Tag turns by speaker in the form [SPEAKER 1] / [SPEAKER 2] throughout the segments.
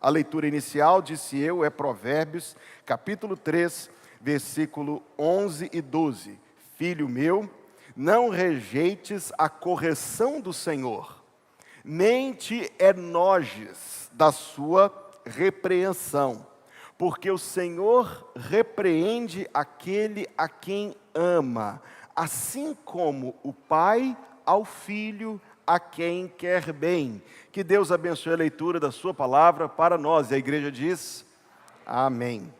[SPEAKER 1] A leitura inicial, disse eu, é Provérbios, capítulo 3, versículo 11 e 12. Filho meu, não rejeites a correção do Senhor, nem te enojes da sua repreensão, porque o Senhor repreende aquele a quem ama, assim como o pai ao filho a quem quer bem. Que Deus abençoe a leitura da sua palavra para nós. E a igreja diz, amém.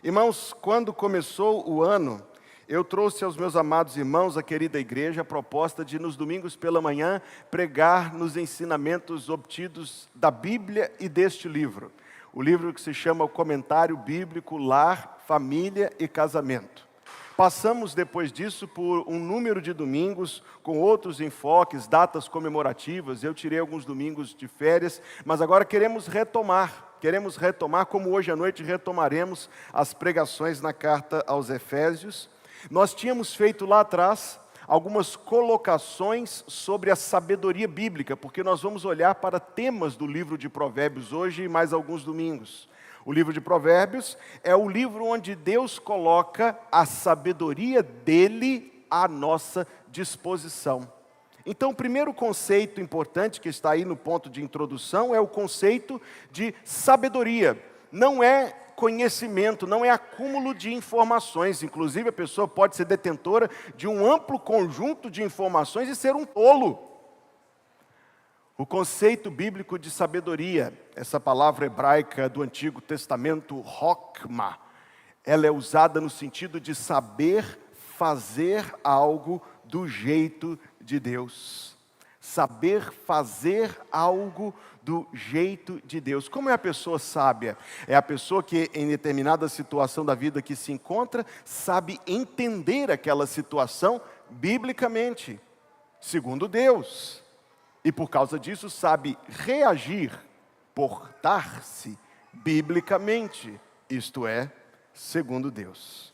[SPEAKER 1] Irmãos, quando começou o ano, eu trouxe aos meus amados irmãos, a querida igreja, a proposta de nos domingos pela manhã pregar nos ensinamentos obtidos da Bíblia e deste livro. O livro que se chama o Comentário Bíblico Lar, Família e Casamento. Passamos depois disso por um número de domingos com outros enfoques, datas comemorativas. Eu tirei alguns domingos de férias, mas agora queremos retomar como hoje à noite retomaremos as pregações na carta aos Efésios. Nós tínhamos feito lá atrás algumas colocações sobre a sabedoria bíblica, porque nós vamos olhar para temas do livro de Provérbios hoje e mais alguns domingos. O livro de Provérbios é o livro onde Deus coloca a sabedoria dele à nossa disposição. Então, o primeiro conceito importante que está aí no ponto de introdução é o conceito de sabedoria. Não é conhecimento, não é acúmulo de informações. Inclusive, a pessoa pode ser detentora de um amplo conjunto de informações e ser um tolo. O conceito bíblico de sabedoria, essa palavra hebraica do Antigo Testamento, Hokmah, ela é usada no sentido de saber fazer algo do jeito de Deus. Saber fazer algo do jeito de Deus. Como é a pessoa sábia? É a pessoa que em determinada situação da vida que se encontra, sabe entender aquela situação biblicamente, segundo Deus. E por causa disso sabe reagir, portar-se biblicamente, isto é, segundo Deus.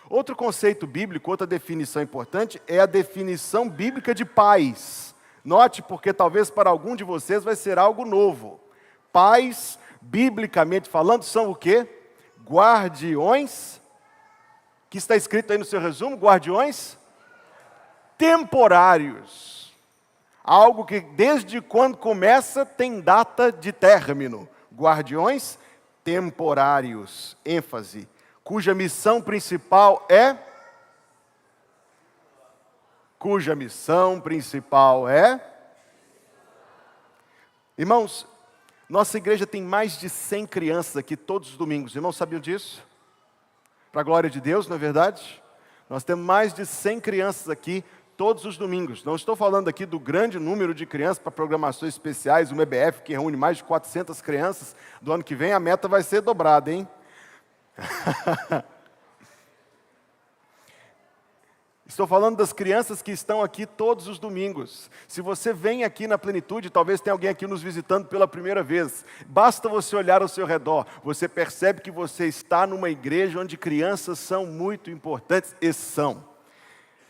[SPEAKER 1] Outro conceito bíblico, outra definição importante, é a definição bíblica de pais. Note, porque talvez para algum de vocês vai ser algo novo. Pais, biblicamente falando, são o quê? Guardiões, que está escrito aí no seu resumo, guardiões temporários. Algo que desde quando começa tem data de término. Guardiões temporários, ênfase, cuja missão principal é... Irmãos, nossa igreja tem mais de 100 crianças aqui todos os domingos. Irmãos, sabiam disso? Para a glória de Deus, não é verdade? Nós temos mais de 100 crianças aqui todos os domingos. Não estou falando aqui do grande número de crianças para programações especiais, uma EBF que reúne mais de 400 crianças. Do ano que vem a meta vai ser dobrada, hein? Estou falando das crianças que estão aqui todos os domingos. Se você vem aqui na plenitude, talvez tenha alguém aqui nos visitando pela primeira vez. Basta você olhar ao seu redor. Você percebe que você está numa igreja onde crianças são muito importantes, e são.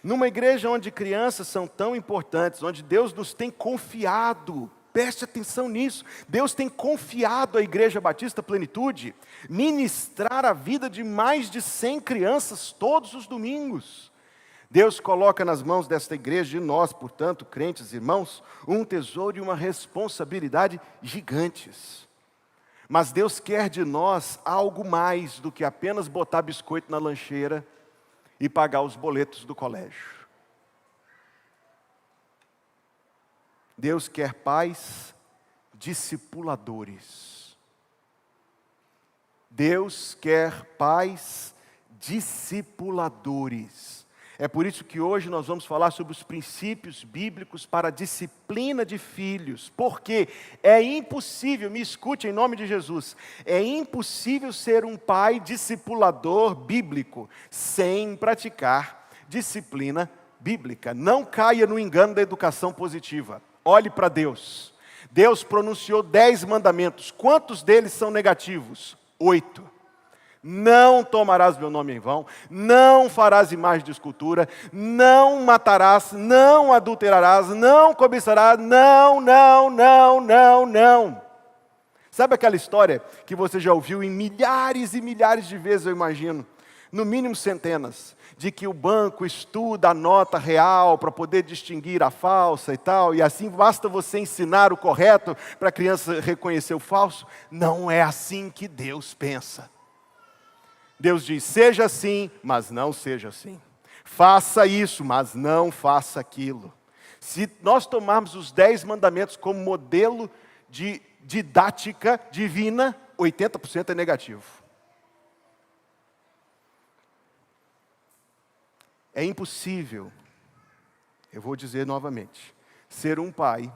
[SPEAKER 1] Numa igreja onde crianças são tão importantes, onde Deus nos tem confiado, preste atenção nisso, Deus tem confiado à Igreja Batista Plenitude ministrar a vida de mais de 100 crianças todos os domingos. Deus coloca nas mãos desta igreja, de nós, portanto, crentes irmãos, um tesouro e uma responsabilidade gigantes. Mas Deus quer de nós algo mais do que apenas botar biscoito na lancheira e pagar os boletos do colégio. Deus quer pais discipuladores. Deus quer pais discipuladores. É por isso que hoje nós vamos falar sobre os princípios bíblicos para a disciplina de filhos. Porque é impossível, me escute em nome de Jesus, é impossível ser um pai discipulador bíblico sem praticar disciplina bíblica. Não caia no engano da educação positiva. Olhe para Deus. Deus pronunciou 10 mandamentos. Quantos deles são negativos? 8. Não tomarás meu nome em vão, não farás imagem de escultura, não matarás, não adulterarás, não cobiçarás, não. Sabe aquela história que você já ouviu em milhares e milhares de vezes, eu imagino, no mínimo centenas, de que o banco estuda a nota real para poder distinguir a falsa e tal, e assim basta você ensinar o correto para a criança reconhecer o falso? Não é assim que Deus pensa. Deus diz, seja assim, mas não seja assim. Faça isso, mas não faça aquilo. Se nós tomarmos os 10 mandamentos como modelo de didática divina, 80% é negativo. É impossível, eu vou dizer novamente, ser um pai,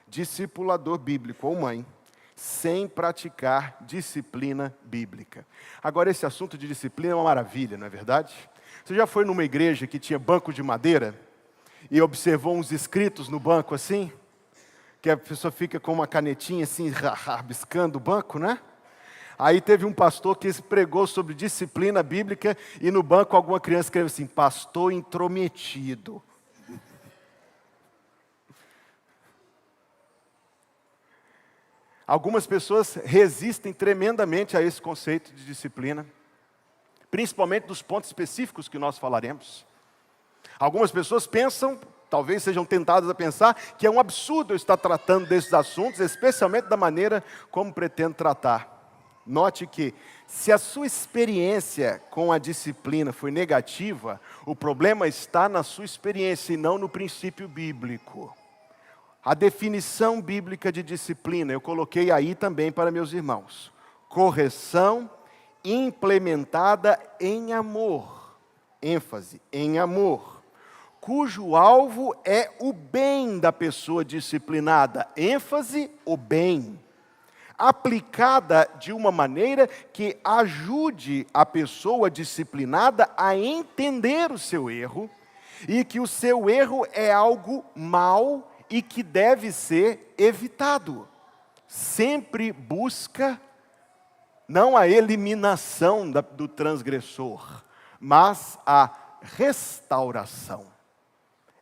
[SPEAKER 1] discipulador bíblico ou mãe, sem praticar disciplina bíblica. Agora, esse assunto de disciplina é uma maravilha, não é verdade? Você já foi numa igreja que tinha banco de madeira e observou uns escritos no banco assim? Que a pessoa fica com uma canetinha assim, rabiscando o banco, né? Aí teve um pastor que pregou sobre disciplina bíblica e no banco alguma criança escreveu assim, pastor intrometido. Algumas pessoas resistem tremendamente a esse conceito de disciplina, principalmente dos pontos específicos que nós falaremos. Algumas pessoas pensam, talvez sejam tentadas a pensar, que é um absurdo eu estar tratando desses assuntos, especialmente da maneira como pretendo tratar. Note que, se a sua experiência com a disciplina foi negativa, o problema está na sua experiência e não no princípio bíblico. A definição bíblica de disciplina, eu coloquei aí também para meus irmãos. Correção implementada em amor. ênfase em amor, cujo alvo é o bem da pessoa disciplinada, ênfase o bem, aplicada de uma maneira que ajude a pessoa disciplinada a entender o seu erro, e que o seu erro é algo mau e que deve ser evitado. Sempre busca não a eliminação do transgressor, mas a restauração.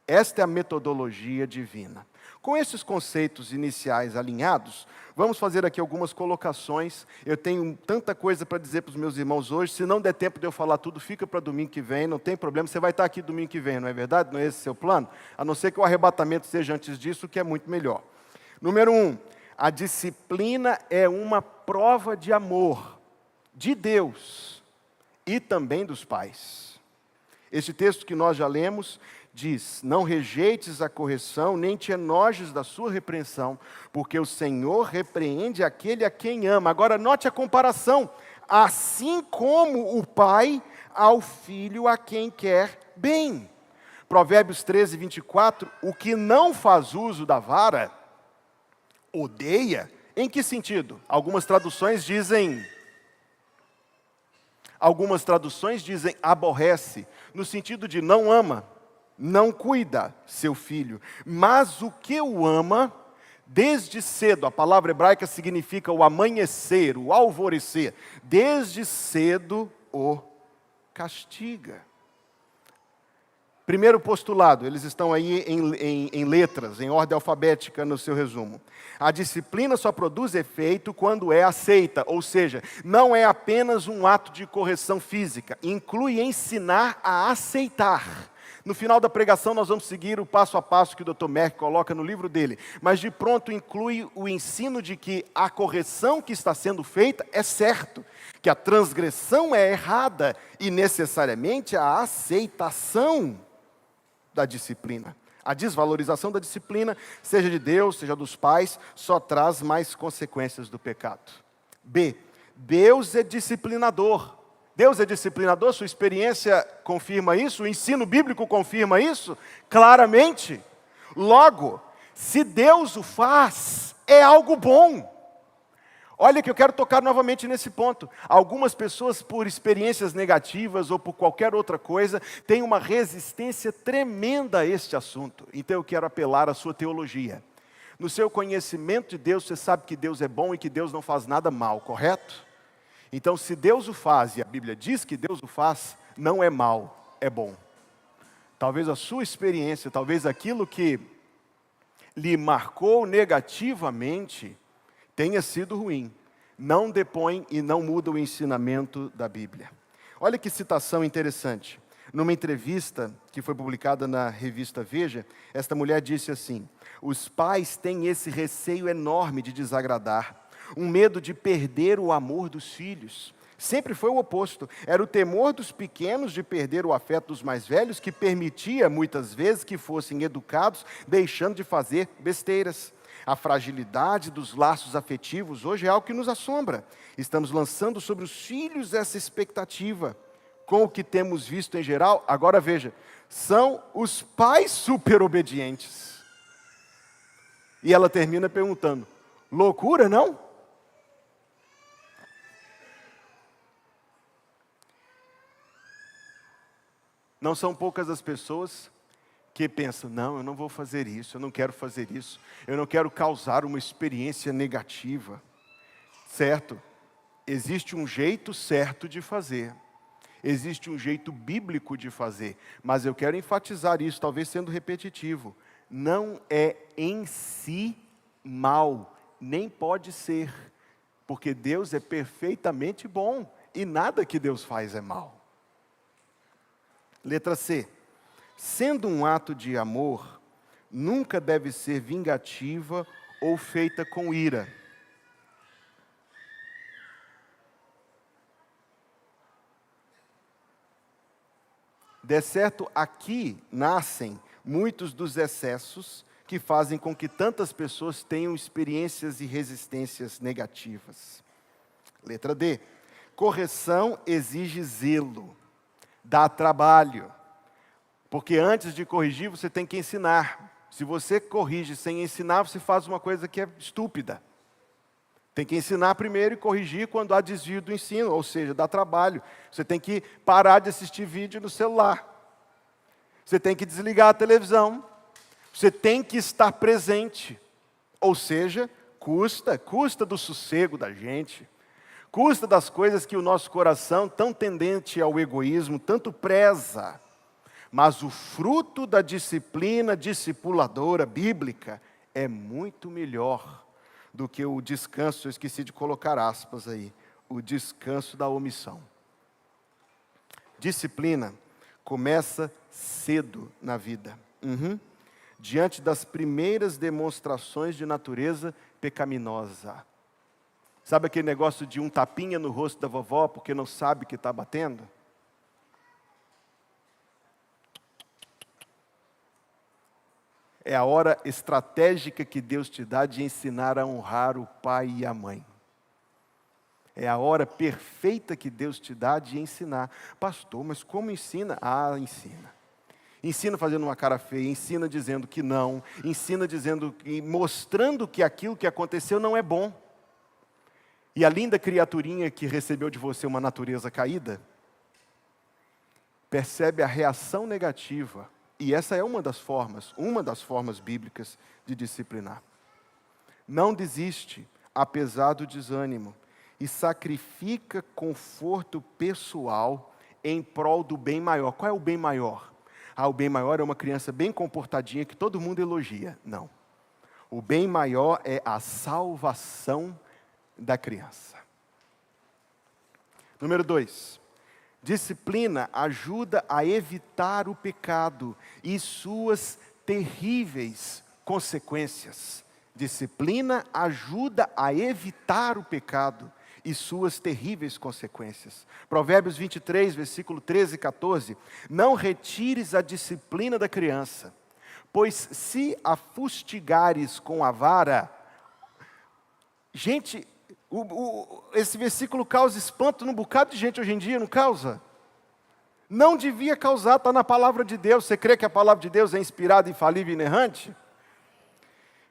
[SPEAKER 1] Esta é a metodologia divina. Com esses conceitos iniciais alinhados, vamos fazer aqui algumas colocações. Eu tenho tanta coisa para dizer para os meus irmãos hoje, se não der tempo de eu falar tudo, fica para domingo que vem, não tem problema, você vai estar aqui domingo que vem, não é verdade? Não é esse o seu plano? A não ser que o arrebatamento seja antes disso, que é muito melhor. Número 1, a disciplina é uma prova de amor de Deus e também dos pais. Este texto que nós já lemos diz, não rejeites a correção, nem te enojes da sua repreensão, porque o Senhor repreende aquele a quem ama. Agora note a comparação, assim como o pai ao filho a quem quer bem. Provérbios 13, 24, o que não faz uso da vara, odeia. Em que sentido? Algumas traduções dizem aborrece, no sentido de não ama, não cuida seu filho, mas o que o ama, desde cedo, a palavra hebraica significa o amanhecer, o alvorecer, desde cedo o castiga. Primeiro postulado, eles estão aí em letras, em ordem alfabética no seu resumo. A disciplina só produz efeito quando é aceita, ou seja, não é apenas um ato de correção física, inclui ensinar a aceitar. No final da pregação nós vamos seguir o passo a passo que o Dr. Merck coloca no livro dele, mas de pronto inclui o ensino de que a correção que está sendo feita é certo, que a transgressão é errada e necessariamente a aceitação da disciplina. A desvalorização da disciplina, seja de Deus, seja dos pais, só traz mais consequências do pecado. B. Deus é disciplinador. Deus é disciplinador, sua experiência confirma isso, o ensino bíblico confirma isso, claramente. Logo, se Deus o faz, é algo bom. Olha que eu quero tocar novamente nesse ponto. Algumas pessoas, por experiências negativas ou por qualquer outra coisa, têm uma resistência tremenda a este assunto. Então eu quero apelar à sua teologia. No seu conhecimento de Deus, você sabe que Deus é bom e que Deus não faz nada mal, correto? Então se Deus o faz, e a Bíblia diz que Deus o faz, não é mal, é bom. Talvez a sua experiência, talvez aquilo que lhe marcou negativamente, tenha sido ruim, não depõem e não mudam o ensinamento da Bíblia. Olha que citação interessante. Numa entrevista que foi publicada na revista Veja, esta mulher disse assim: os pais têm esse receio enorme de desagradar, um medo de perder o amor dos filhos. Sempre foi o oposto. Era o temor dos pequenos de perder o afeto dos mais velhos que permitia, muitas vezes, que fossem educados, deixando de fazer besteiras. A fragilidade dos laços afetivos hoje é algo que nos assombra. Estamos lançando sobre os filhos essa expectativa. Com o que temos visto em geral, agora veja, são os pais super obedientes. E ela termina perguntando: loucura, não? Não são poucas as pessoas que pensam: não, eu não vou fazer isso, eu não quero fazer isso, eu não quero causar uma experiência negativa. Certo, existe um jeito certo de fazer, existe um jeito bíblico de fazer, mas eu quero enfatizar isso, talvez sendo repetitivo: não é em si mal, nem pode ser, porque Deus é perfeitamente bom, e nada que Deus faz é mal. Letra C. Sendo um ato de amor, nunca deve ser vingativa ou feita com ira. De certo, aqui nascem muitos dos excessos que fazem com que tantas pessoas tenham experiências e resistências negativas. Letra D. Correção exige zelo, dá trabalho. Porque antes de corrigir, você tem que ensinar. Se você corrige sem ensinar, você faz uma coisa que é estúpida. Tem que ensinar primeiro e corrigir quando há desvio do ensino, ou seja, dá trabalho. Você tem que parar de assistir vídeo no celular. Você tem que desligar a televisão. Você tem que estar presente. Ou seja, custa do sossego da gente. Custa das coisas que o nosso coração, tão tendente ao egoísmo, tanto preza. Mas o fruto da disciplina discipuladora bíblica é muito melhor do que o descanso, eu esqueci de colocar aspas aí, o descanso da omissão. Disciplina começa cedo na vida. Diante das primeiras demonstrações de natureza pecaminosa. Sabe aquele negócio de um tapinha no rosto da vovó porque não sabe que está batendo? É a hora estratégica que Deus te dá de ensinar a honrar o pai e a mãe. É a hora perfeita que Deus te dá de ensinar. Pastor, mas como ensina? Ah, ensina. Ensina fazendo uma cara feia, ensina dizendo que não, ensina dizendo e mostrando que aquilo que aconteceu não é bom. E a linda criaturinha que recebeu de você uma natureza caída, percebe a reação negativa. E essa é uma das formas bíblicas de disciplinar. Não desiste, apesar do desânimo, e sacrifica conforto pessoal em prol do bem maior. Qual é o bem maior? O bem maior é uma criança bem comportadinha que todo mundo elogia. Não. O bem maior é a salvação da criança. Número 2. Disciplina ajuda a evitar o pecado e suas terríveis consequências. Disciplina ajuda a evitar o pecado e suas terríveis consequências. Provérbios 23, versículo 13 e 14. Não retires a disciplina da criança, pois se a fustigares com a vara... Gente, esse versículo causa espanto num bocado de gente hoje em dia, não causa? Não devia causar, está na palavra de Deus. Você crê que a palavra de Deus é inspirada, infalível e inerrante?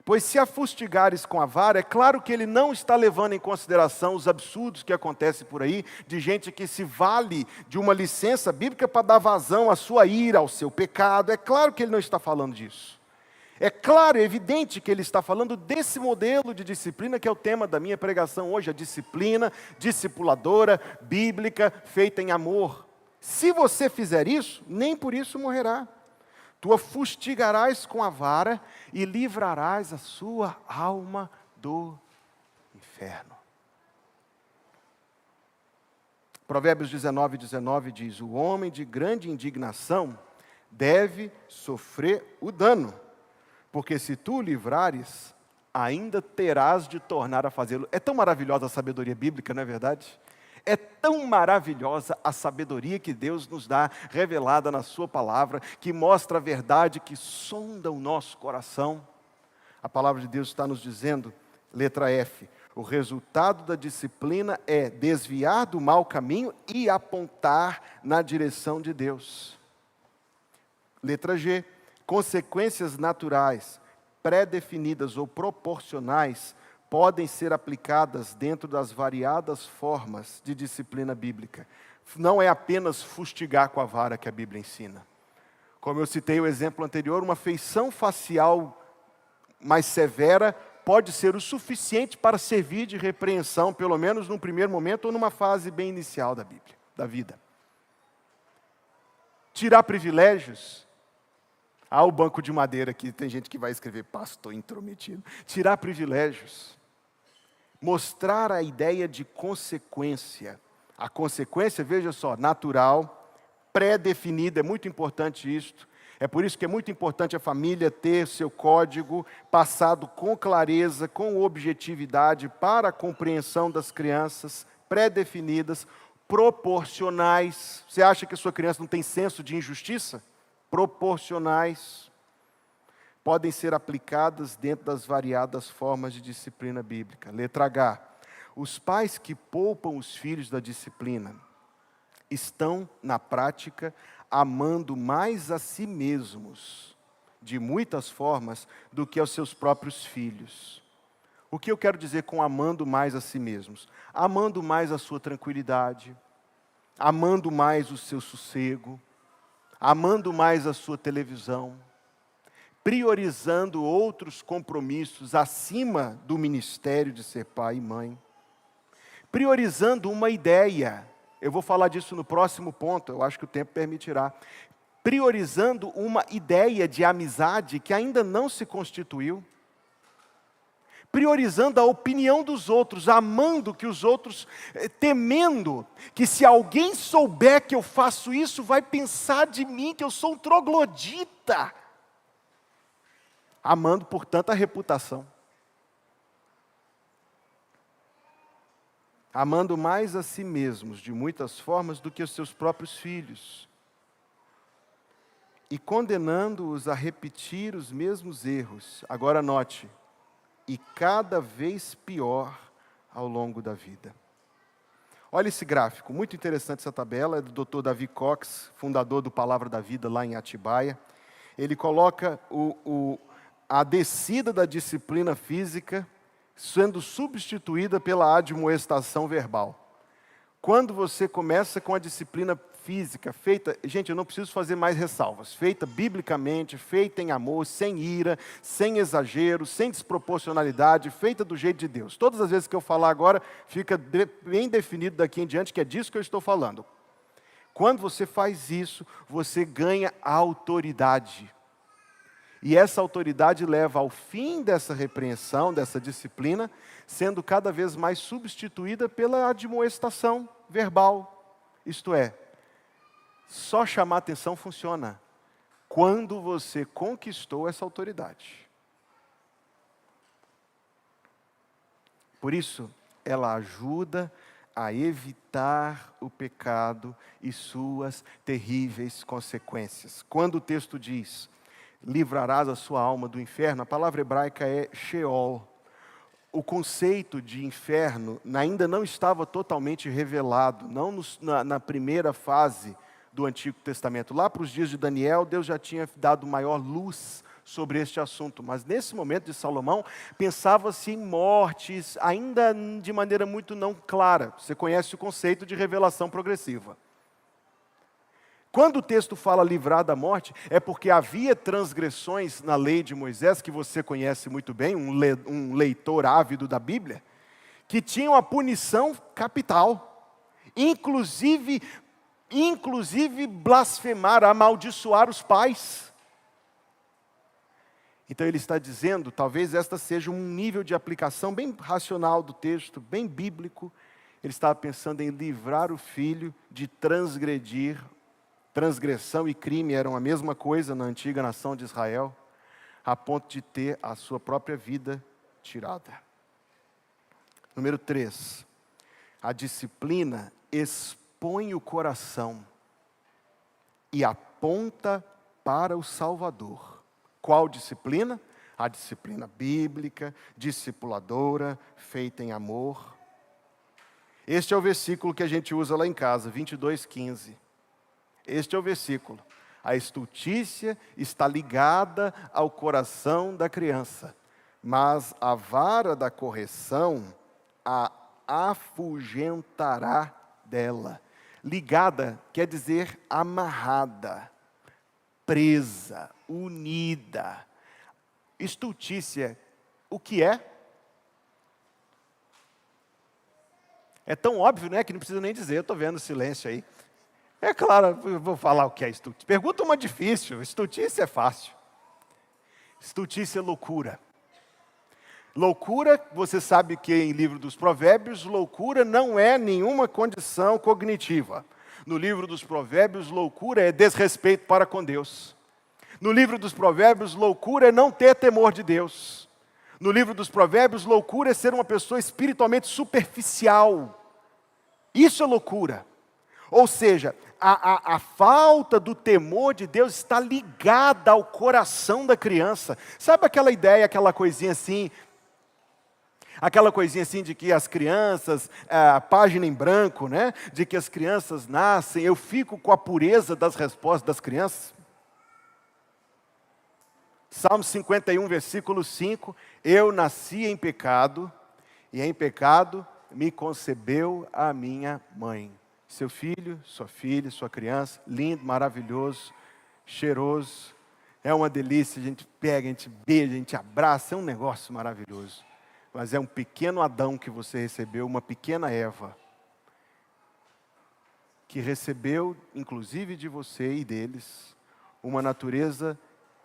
[SPEAKER 1] Pois se a fustigares com a vara, é claro que ele não está levando em consideração os absurdos que acontecem por aí, de gente que se vale de uma licença bíblica para dar vazão à sua ira, ao seu pecado. É claro que ele não está falando disso. É claro, é evidente que ele está falando desse modelo de disciplina que é o tema da minha pregação hoje, a disciplina discipuladora, bíblica, feita em amor. Se você fizer isso, nem por isso morrerá. Tu a fustigarás com a vara e livrarás a sua alma do inferno. Provérbios 19:19 diz: o homem de grande indignação deve sofrer o dano, porque se tu o livrares, ainda terás de tornar a fazê-lo. É tão maravilhosa a sabedoria bíblica, não é verdade? É tão maravilhosa a sabedoria que Deus nos dá, revelada na sua palavra, que mostra a verdade, que sonda o nosso coração. A palavra de Deus está nos dizendo, letra F, o resultado da disciplina é desviar do mau caminho e apontar na direção de Deus. Letra G, consequências naturais, pré-definidas ou proporcionais, podem ser aplicadas dentro das variadas formas de disciplina bíblica. Não é apenas fustigar com a vara que a Bíblia ensina. Como eu citei o exemplo anterior, uma feição facial mais severa pode ser o suficiente para servir de repreensão, pelo menos num primeiro momento ou numa fase bem inicial da Bíblia, da vida. Tirar privilégios. Há o banco de madeira aqui, tem gente que vai escrever pastor intrometido. Tirar privilégios. Mostrar a ideia de consequência. A consequência, veja só, natural, pré-definida, é muito importante isto. É por isso que é muito importante a família ter seu código passado com clareza, com objetividade, para a compreensão das crianças, pré-definidas, proporcionais. Você acha que a sua criança não tem senso de injustiça? Proporcionais. Podem ser aplicadas dentro das variadas formas de disciplina bíblica. Letra H. Os pais que poupam os filhos da disciplina estão, na prática, amando mais a si mesmos, de muitas formas, do que aos seus próprios filhos. O que eu quero dizer com amando mais a si mesmos? Amando mais a sua tranquilidade, amando mais o seu sossego, amando mais a sua televisão, priorizando outros compromissos acima do ministério de ser pai e mãe, priorizando uma ideia. Eu vou falar disso no próximo ponto, eu acho que o tempo permitirá. Priorizando uma ideia de amizade que ainda não se constituiu. Priorizando a opinião dos outros, amando que os outros, temendo que se alguém souber que eu faço isso, vai pensar de mim que eu sou um troglodita. Amando, portanto, a reputação. Amando mais a si mesmos, de muitas formas, do que os seus próprios filhos. E condenando-os a repetir os mesmos erros. Agora note, e cada vez pior ao longo da vida. Olha esse gráfico, muito interessante essa tabela, é do Dr. Davi Cox, fundador do Palavra da Vida lá em Atibaia. Ele coloca a descida da disciplina física sendo substituída pela admoestação verbal. Quando você começa com a disciplina física feita, gente, eu não preciso fazer mais ressalvas, feita biblicamente, feita em amor, sem ira, sem exagero, sem desproporcionalidade, feita do jeito de Deus. Todas as vezes que eu falar agora, fica bem definido daqui em diante que é disso que eu estou falando. Quando você faz isso, você ganha autoridade. E essa autoridade leva ao fim dessa repreensão, dessa disciplina, sendo cada vez mais substituída pela admoestação verbal. Isto é, só chamar atenção funciona quando você conquistou essa autoridade. Por isso, ela ajuda a evitar o pecado e suas terríveis consequências. Quando o texto diz: livrarás a sua alma do inferno, a palavra hebraica é Sheol. O conceito de inferno ainda não estava totalmente revelado, não na primeira fase do Antigo Testamento. Lá para os dias de Daniel, Deus já tinha dado maior luz sobre este assunto, mas nesse momento de Salomão, pensava-se em mortes, ainda de maneira muito não clara. Você conhece o conceito de revelação progressiva. Quando o texto fala livrar da morte, é porque havia transgressões na lei de Moisés, que você conhece muito bem, um leitor ávido da Bíblia, que tinham a punição capital, inclusive blasfemar, amaldiçoar os pais. Então ele está dizendo, talvez esta seja um nível de aplicação bem racional do texto, bem bíblico. Ele estava pensando em livrar o filho de transgredir. Transgressão e crime eram a mesma coisa na antiga nação de Israel, a ponto de ter a sua própria vida tirada. Número 3. A disciplina expõe o coração e aponta para o Salvador. Qual disciplina? A disciplina bíblica, discipuladora, feita em amor. Este é o versículo que a gente usa lá em casa, 22:15. Este é o versículo. A estultícia está ligada ao coração da criança, mas a vara da correção a afugentará dela. Ligada quer dizer amarrada, presa, unida. Estultícia, o que é? É tão óbvio, né, que não precisa nem dizer, eu estou vendo o silêncio aí. É claro, eu vou falar o que é estultícia. Pergunta uma difícil, estultícia é fácil. Estultícia é loucura. Loucura, você sabe que em livro dos Provérbios, loucura não é nenhuma condição cognitiva. No livro dos Provérbios, loucura é desrespeito para com Deus. No livro dos Provérbios, loucura é não ter temor de Deus. No livro dos Provérbios, loucura é ser uma pessoa espiritualmente superficial. Isso é loucura. Ou seja, a falta do temor de Deus está ligada ao coração da criança. Sabe aquela ideia, aquela coisinha assim de que as crianças, página em branco, né? De que as crianças nascem, eu fico com a pureza das respostas das crianças. Salmo 51, versículo 5, eu nasci em pecado, e em pecado me concebeu a minha mãe. Seu filho, sua filha, sua criança, lindo, maravilhoso, cheiroso, é uma delícia, a gente pega, a gente beija, a gente abraça, é um negócio maravilhoso. Mas é um pequeno Adão que você recebeu, uma pequena Eva, que recebeu, inclusive de você e deles, uma natureza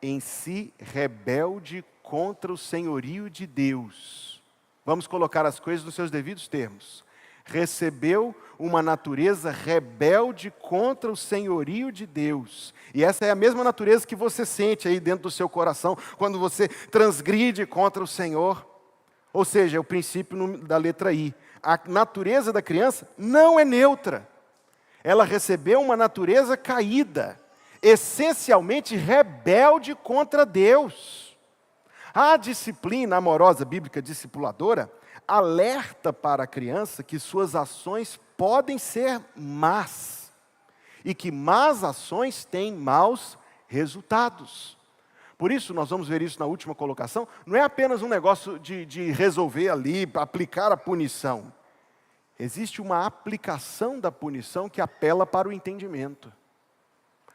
[SPEAKER 1] em si rebelde contra o senhorio de Deus. Vamos colocar as coisas nos seus devidos termos. Recebeu uma natureza rebelde contra o senhorio de Deus. E essa é a mesma natureza que você sente aí dentro do seu coração, quando você transgride contra o Senhor. Ou seja, é o princípio da letra I. A natureza da criança não é neutra. Ela recebeu uma natureza caída, essencialmente rebelde contra Deus. A disciplina amorosa bíblica discipuladora alerta para a criança que suas ações podem ser más e que más ações têm maus resultados. Por isso, nós vamos ver isso na última colocação, não é apenas um negócio de resolver ali, aplicar a punição. Existe uma aplicação da punição que apela para o entendimento.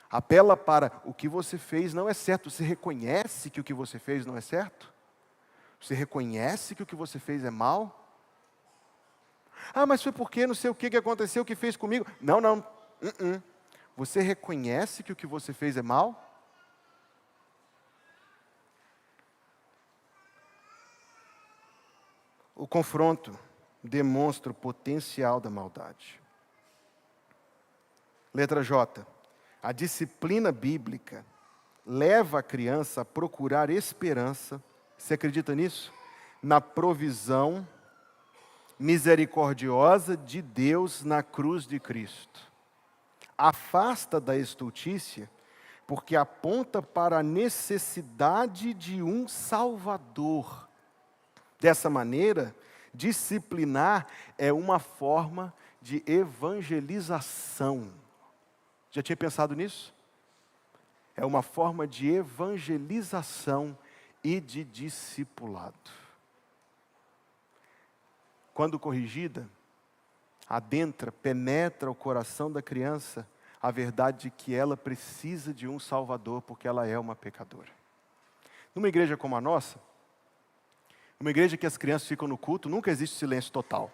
[SPEAKER 1] Apela para o que você fez não é certo. Você reconhece que o que você fez não é certo? Você reconhece que o que você fez é mal? Ah, mas foi porque não sei o que aconteceu, o que fez comigo. Não. Você reconhece que o que você fez é mal? O confronto demonstra o potencial da maldade. Letra J. A disciplina bíblica leva a criança a procurar esperança. Você acredita nisso? Na provisão misericordiosa de Deus na cruz de Cristo. Afasta da estultícia, porque aponta para a necessidade de um Salvador. Dessa maneira, disciplinar é uma forma de evangelização. Já tinha pensado nisso? É uma forma de evangelização e de discipulado. Quando corrigida, adentra, penetra o coração da criança a verdade de que ela precisa de um Salvador, porque ela é uma pecadora. Numa igreja como a nossa, uma igreja que as crianças ficam no culto, nunca existe silêncio total.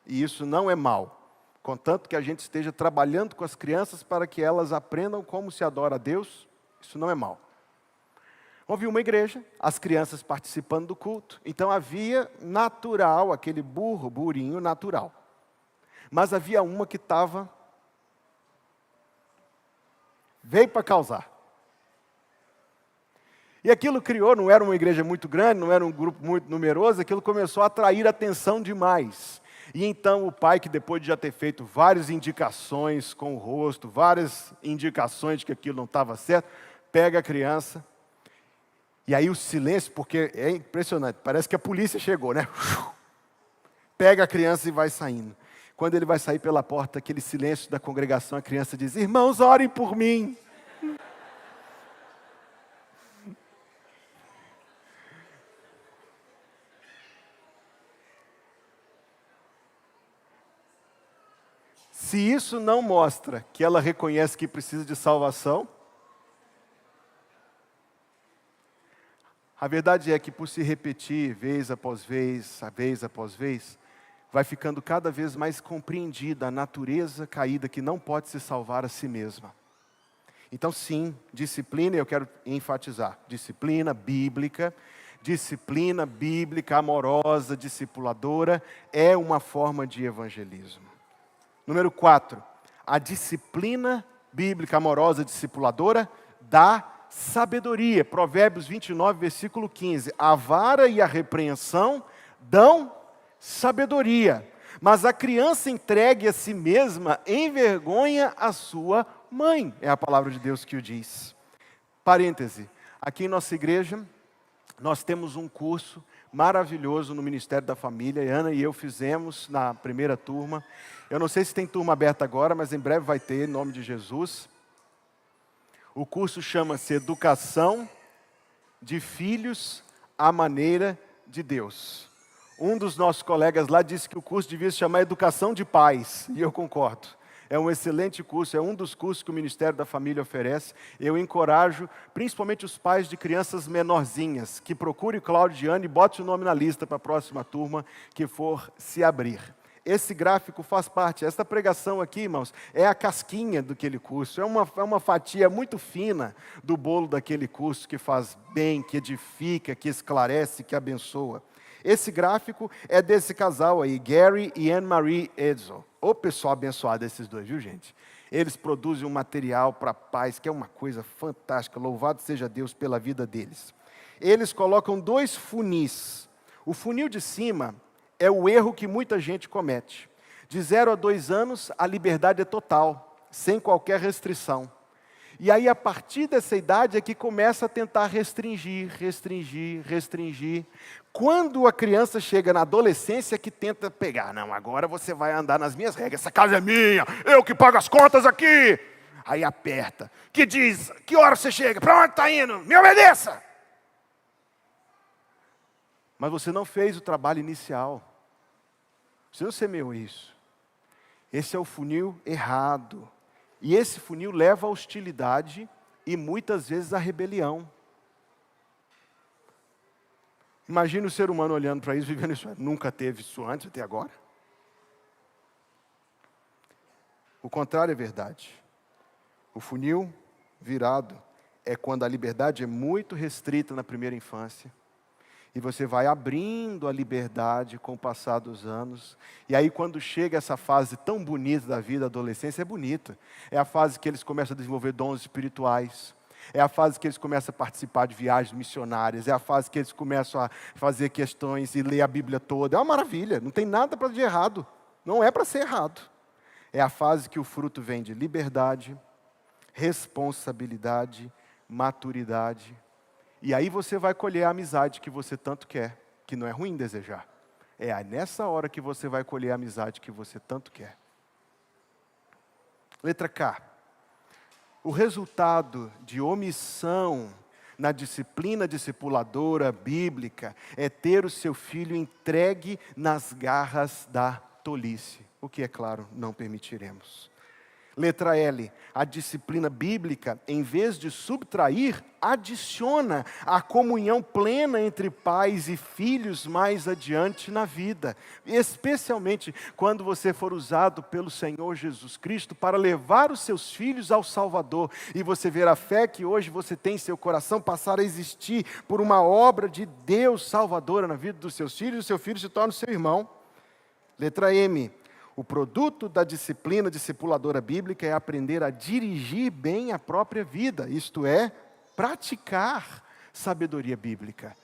[SPEAKER 1] E isso não é mal, contanto que a gente esteja trabalhando com as crianças para que elas aprendam como se adora a Deus, isso não é mal. Houve uma igreja, as crianças participando do culto, então havia natural, aquele burinho natural. Mas havia uma que veio para causar. E aquilo criou, não era uma igreja muito grande, não era um grupo muito numeroso, aquilo começou a atrair atenção demais. E então o pai, que depois de já ter feito várias indicações com o rosto, várias indicações de que aquilo não estava certo, pega a criança, e aí o silêncio, porque é impressionante, parece que a polícia chegou, né? Pega a criança e vai saindo. Quando ele vai sair pela porta, aquele silêncio da congregação, a criança diz: irmãos, orem por mim. Se isso não mostra que ela reconhece que precisa de salvação, a verdade é que por se repetir vez após vez, vai ficando cada vez mais compreendida a natureza caída que não pode se salvar a si mesma. Então sim, disciplina, eu quero enfatizar, disciplina bíblica amorosa, discipuladora, é uma forma de evangelismo. Número 4, a disciplina bíblica amorosa discipuladora dá sabedoria. Provérbios 29, versículo 15. A vara e a repreensão dão sabedoria, mas a criança entregue a si mesma envergonha a sua mãe. É a palavra de Deus que o diz. Parêntese, aqui em nossa igreja, nós temos um curso maravilhoso no Ministério da Família. A Ana e eu fizemos na primeira turma. Eu não sei se tem turma aberta agora, mas em breve vai ter, em nome de Jesus. O curso chama-se Educação de Filhos à Maneira de Deus. Um dos nossos colegas lá disse que o curso devia se chamar Educação de Pais, e eu concordo. É um excelente curso, é um dos cursos que o Ministério da Família oferece. Eu encorajo, principalmente os pais de crianças menorzinhas, que procure Cláudio e Diane e bote o nome na lista para a próxima turma que for se abrir. Esse gráfico faz parte, essa pregação aqui, irmãos, é a casquinha daquele curso, é uma fatia muito fina do bolo daquele curso que faz bem, que edifica, que esclarece, que abençoa. Esse gráfico é desse casal aí, Gary e Anne-Marie Edzo. Ô pessoal abençoado esses dois, viu gente? Eles produzem um material para paz, que é uma coisa fantástica, louvado seja Deus pela vida deles. Eles colocam 2 funis. O funil de cima é o erro que muita gente comete. De 0 a 2 anos, a liberdade é total, sem qualquer restrição. E aí, a partir dessa idade, é que começa a tentar restringir. Quando a criança chega na adolescência, é que tenta pegar. Não, agora você vai andar nas minhas regras. Essa casa é minha, eu que pago as contas aqui. Aí aperta. Que diz, que hora você chega? Para onde está indo? Me obedeça. Mas você não fez o trabalho inicial. Você não semeou isso. Esse é o funil errado. E esse funil leva à hostilidade e muitas vezes à rebelião. Imagina o ser humano olhando para isso, vivendo isso. Nunca teve isso antes, até agora. O contrário é verdade. O funil virado é quando a liberdade é muito restrita na primeira infância. E você vai abrindo a liberdade com o passar dos anos. E aí quando chega essa fase tão bonita da vida, a adolescência é bonita. É a fase que eles começam a desenvolver dons espirituais. É a fase que eles começam a participar de viagens missionárias. É a fase que eles começam a fazer questões e ler a Bíblia toda. É uma maravilha, não tem nada para de errado. Não é para ser errado. É a fase que o fruto vem de liberdade, responsabilidade, maturidade. E aí você vai colher a amizade que você tanto quer, que não é ruim desejar. É nessa hora que você vai colher a amizade que você tanto quer. Letra K. O resultado de omissão na disciplina discipuladora bíblica é ter o seu filho entregue nas garras da tolice, o que, é claro, não permitiremos. Letra L, a disciplina bíblica, em vez de subtrair, adiciona a comunhão plena entre pais e filhos mais adiante na vida. Especialmente quando você for usado pelo Senhor Jesus Cristo para levar os seus filhos ao Salvador. E você ver a fé que hoje você tem em seu coração passar a existir por uma obra de Deus salvadora na vida dos seus filhos, e o seu filho se torna o seu irmão. Letra M. O produto da disciplina discipuladora bíblica é aprender a dirigir bem a própria vida, isto é, praticar sabedoria bíblica.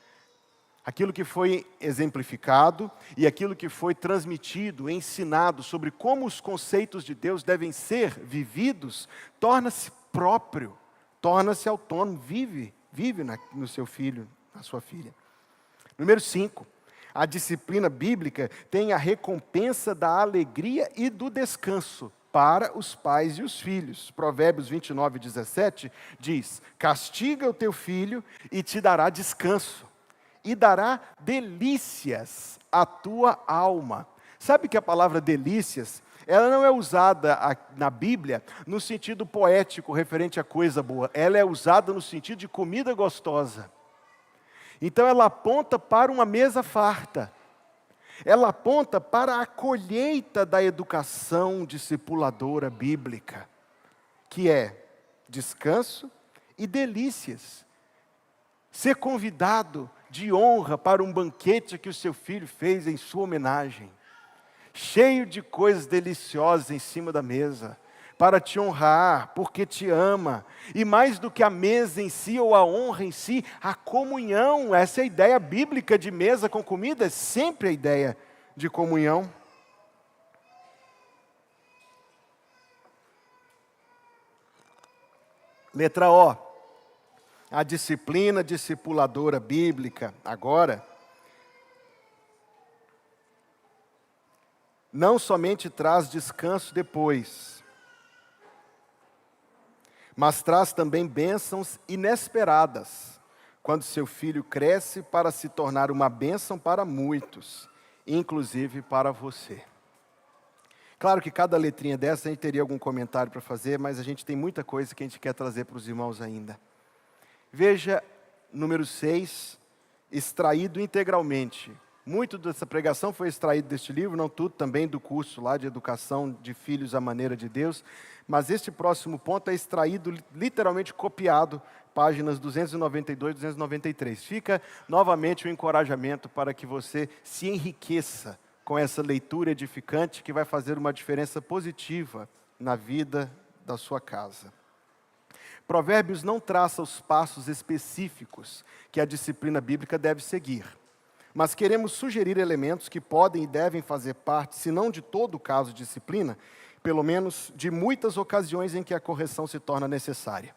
[SPEAKER 1] Aquilo que foi exemplificado e aquilo que foi transmitido, ensinado sobre como os conceitos de Deus devem ser vividos, torna-se próprio, torna-se autônomo, vive no seu filho, na sua filha. Número 5, a disciplina bíblica tem a recompensa da alegria e do descanso para os pais e os filhos. Provérbios 29:17 diz: castiga o teu filho e te dará descanso, e dará delícias à tua alma. Sabe que a palavra delícias, ela não é usada na Bíblia no sentido poético, referente a coisa boa. Ela é usada no sentido de comida gostosa. Então ela aponta para uma mesa farta. Ela aponta para a colheita da educação discipuladora bíblica, que é descanso e delícias. Ser convidado de honra para um banquete que o seu filho fez em sua homenagem, cheio de coisas deliciosas em cima da mesa, para te honrar, porque te ama. E mais do que a mesa em si, ou a honra em si, a comunhão. Essa é a ideia bíblica de mesa com comida, é sempre a ideia de comunhão. Letra O. A disciplina discipuladora bíblica, agora, não somente traz descanso depois, mas traz também bênçãos inesperadas, quando seu filho cresce para se tornar uma bênção para muitos, inclusive para você. Claro que cada letrinha dessa a gente teria algum comentário para fazer, mas a gente tem muita coisa que a gente quer trazer para os irmãos ainda. Veja, número 6, extraído integralmente. Muito dessa pregação foi extraído deste livro, não tudo, também do curso lá de educação de filhos à maneira de Deus, mas este próximo ponto é extraído, literalmente copiado, páginas 292 e 293. Fica novamente o encorajamento para que você se enriqueça com essa leitura edificante que vai fazer uma diferença positiva na vida da sua casa. Provérbios não traça os passos específicos que a disciplina bíblica deve seguir, mas queremos sugerir elementos que podem e devem fazer parte, se não de todo o caso de disciplina, pelo menos de muitas ocasiões em que a correção se torna necessária.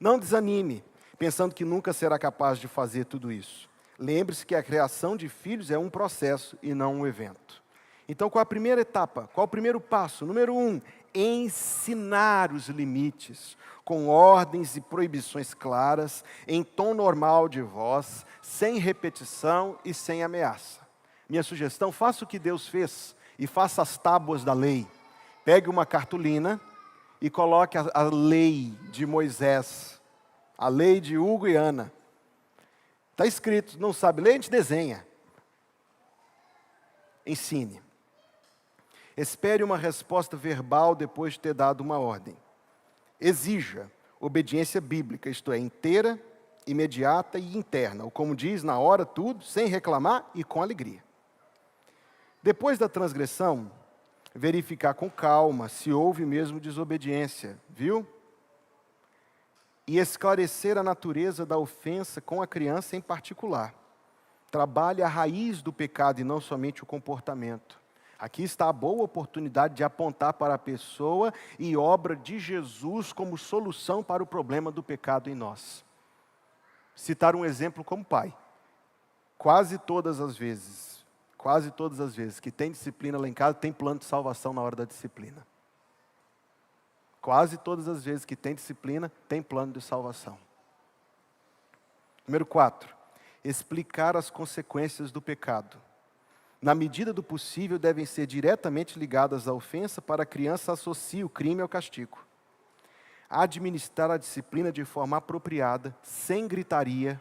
[SPEAKER 1] Não desanime, pensando que nunca será capaz de fazer tudo isso. Lembre-se que a criação de filhos é um processo e não um evento. Então, qual a primeira etapa? Qual o primeiro passo? Número 1, ensinar os limites, com ordens e proibições claras, em tom normal de voz, sem repetição e sem ameaça. Minha sugestão, faça o que Deus fez e faça as tábuas da lei. Pegue uma cartolina e coloque a lei de Moisés, a lei de Hugo e Ana. Está escrito, não sabe ler, a gente desenha. Ensine. Espere uma resposta verbal depois de ter dado uma ordem. Exija obediência bíblica, isto é, inteira, imediata e interna, ou como diz, na hora tudo, sem reclamar e com alegria. Depois da transgressão, verificar com calma se houve mesmo desobediência, viu? E esclarecer a natureza da ofensa com a criança em particular. Trabalhe a raiz do pecado e não somente o comportamento. Aqui está a boa oportunidade de apontar para a pessoa e obra de Jesus como solução para o problema do pecado em nós. Citar um exemplo como pai. Quase todas as vezes que tem disciplina lá em casa, tem plano de salvação na hora da disciplina. Quase todas as vezes que tem disciplina, tem plano de salvação. Número 4, explicar as consequências do pecado. Na medida do possível, devem ser diretamente ligadas à ofensa para a criança associe o crime ao castigo. Administrar a disciplina de forma apropriada, sem gritaria.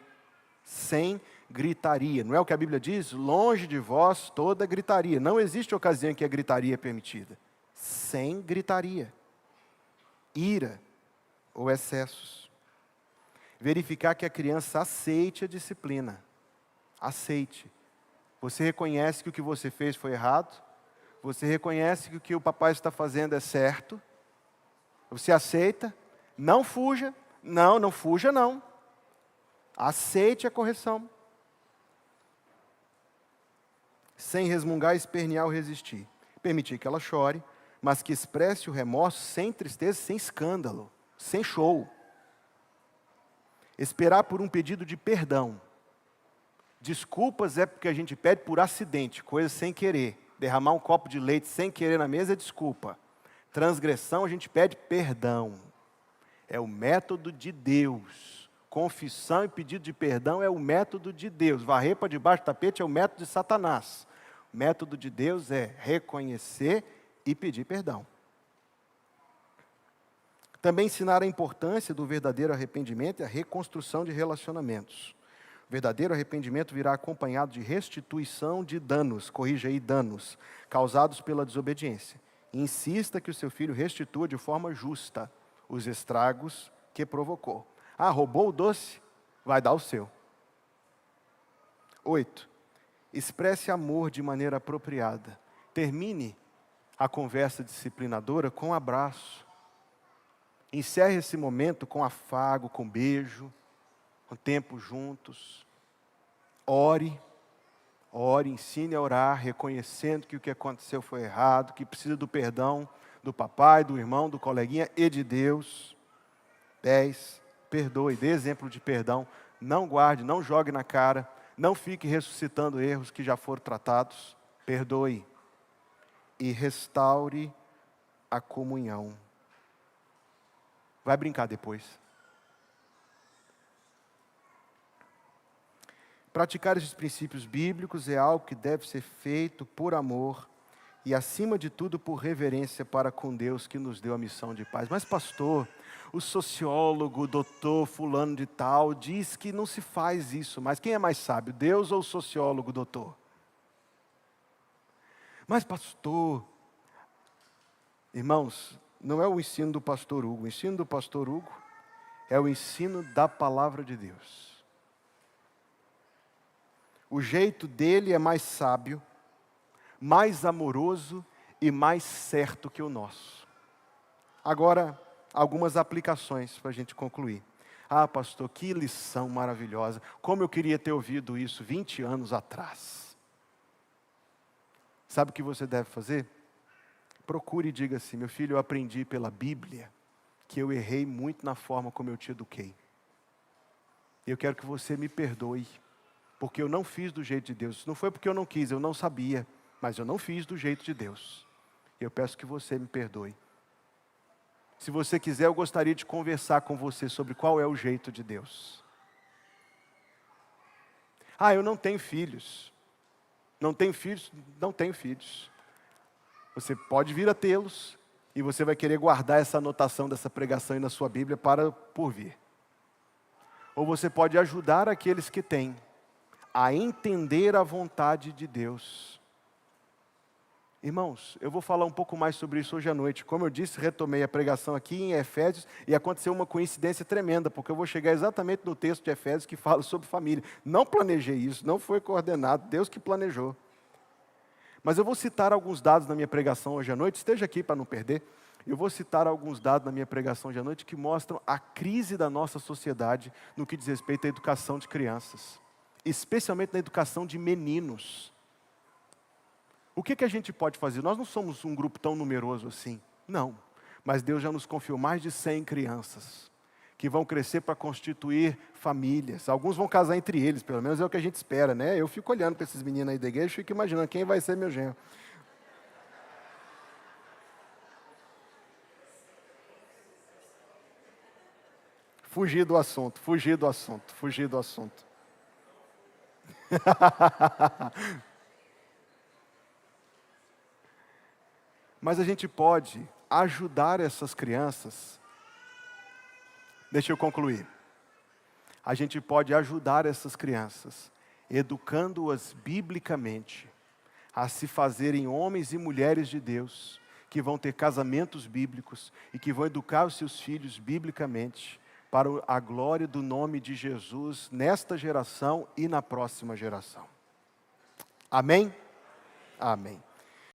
[SPEAKER 1] Não é o que a Bíblia diz? Longe de vós toda gritaria. Não existe ocasião em que a gritaria é permitida. Sem gritaria. Ira ou excessos. Verificar que a criança aceite a disciplina. Aceite. Você reconhece que o que você fez foi errado? Você reconhece que o que o papai está fazendo é certo. Você aceita. Não fuja. Não fuja não. Aceite a correção. Sem resmungar, espernear ou resistir. Permitir que ela chore, mas que expresse o remorso sem tristeza, sem escândalo, sem show. Esperar por um pedido de perdão. Desculpas é porque a gente pede por acidente, coisa sem querer. Derramar um copo de leite sem querer na mesa é desculpa. Transgressão, a gente pede perdão. É o método de Deus. Confissão e pedido de perdão é o método de Deus. Varrer para debaixo do tapete é o método de Satanás. O método de Deus é reconhecer e pedir perdão. Também ensinar a importância do verdadeiro arrependimento e a reconstrução de relacionamentos. O verdadeiro arrependimento virá acompanhado de restituição de danos, corrija aí, danos, causados pela desobediência. Insista que o seu filho restitua de forma justa os estragos que provocou. Ah, roubou o doce? Vai dar o seu. 8. Expresse amor de maneira apropriada. Termine a conversa disciplinadora com um abraço. Encerre esse momento com afago, com beijo, com tempo juntos. Ore, ensine a orar, reconhecendo que o que aconteceu foi errado, que precisa do perdão do papai, do irmão, do coleguinha e de Deus. 10. Perdoe, dê exemplo de perdão. Não guarde, não jogue na cara, não fique ressuscitando erros que já foram tratados. Perdoe e restaure a comunhão. Vai brincar depois. Praticar esses princípios bíblicos é algo que deve ser feito por amor e, acima de tudo, por reverência para com Deus que nos deu a missão de paz. Mas, pastor, o sociólogo, o doutor fulano de tal, diz que não se faz isso. Mas quem é mais sábio, Deus ou o sociólogo, doutor? Mas, pastor, irmãos, não é o ensino do pastor Hugo. O ensino do pastor Hugo é o ensino da palavra de Deus. O jeito dele é mais sábio, mais amoroso e mais certo que o nosso. Agora, algumas aplicações para a gente concluir. Ah, pastor, que lição maravilhosa. Como eu queria ter ouvido isso 20 anos atrás. Sabe o que você deve fazer? Procure e diga assim: meu filho, eu aprendi pela Bíblia que eu errei muito na forma como eu te eduquei. Eu quero que você me perdoe, porque eu não fiz do jeito de Deus. Não foi porque eu não quis, eu não sabia, mas eu não fiz do jeito de Deus. Eu peço que você me perdoe. Se você quiser, eu gostaria de conversar com você sobre qual é o jeito de Deus. Ah, eu não tenho filhos. Não tenho filhos? Não tenho filhos. Você pode vir a tê-los e você vai querer guardar essa anotação dessa pregação aí na sua Bíblia para por vir. Ou você pode ajudar aqueles que têm a entender a vontade de Deus. Irmãos, eu vou falar um pouco mais sobre isso hoje à noite. Como eu disse, retomei a pregação aqui em Efésios e aconteceu uma coincidência tremenda, porque eu vou chegar exatamente no texto de Efésios que fala sobre família. Não planejei isso, não foi coordenado, Deus que planejou. Mas eu vou citar alguns dados na minha pregação hoje à noite, esteja aqui para não perder. Eu vou citar alguns dados na minha pregação hoje à noite que mostram a crise da nossa sociedade no que diz respeito à educação de crianças, especialmente na educação de meninos. O que a gente pode fazer? Nós não somos um grupo tão numeroso assim, não. Mas Deus já nos confiou mais de 100 crianças, que vão crescer para constituir famílias. Alguns vão casar entre eles, pelo menos é o que a gente espera, né? Eu fico olhando para esses meninos aí da igreja e fico imaginando quem vai ser meu genro. Fugir do assunto. Mas a gente pode ajudar essas crianças. Deixa eu concluir. A gente pode ajudar essas crianças, educando-as biblicamente, a se fazerem homens e mulheres de Deus, que vão ter casamentos bíblicos e que vão educar os seus filhos biblicamente, para a glória do nome de Jesus, nesta geração e na próxima geração. Amém? Amém.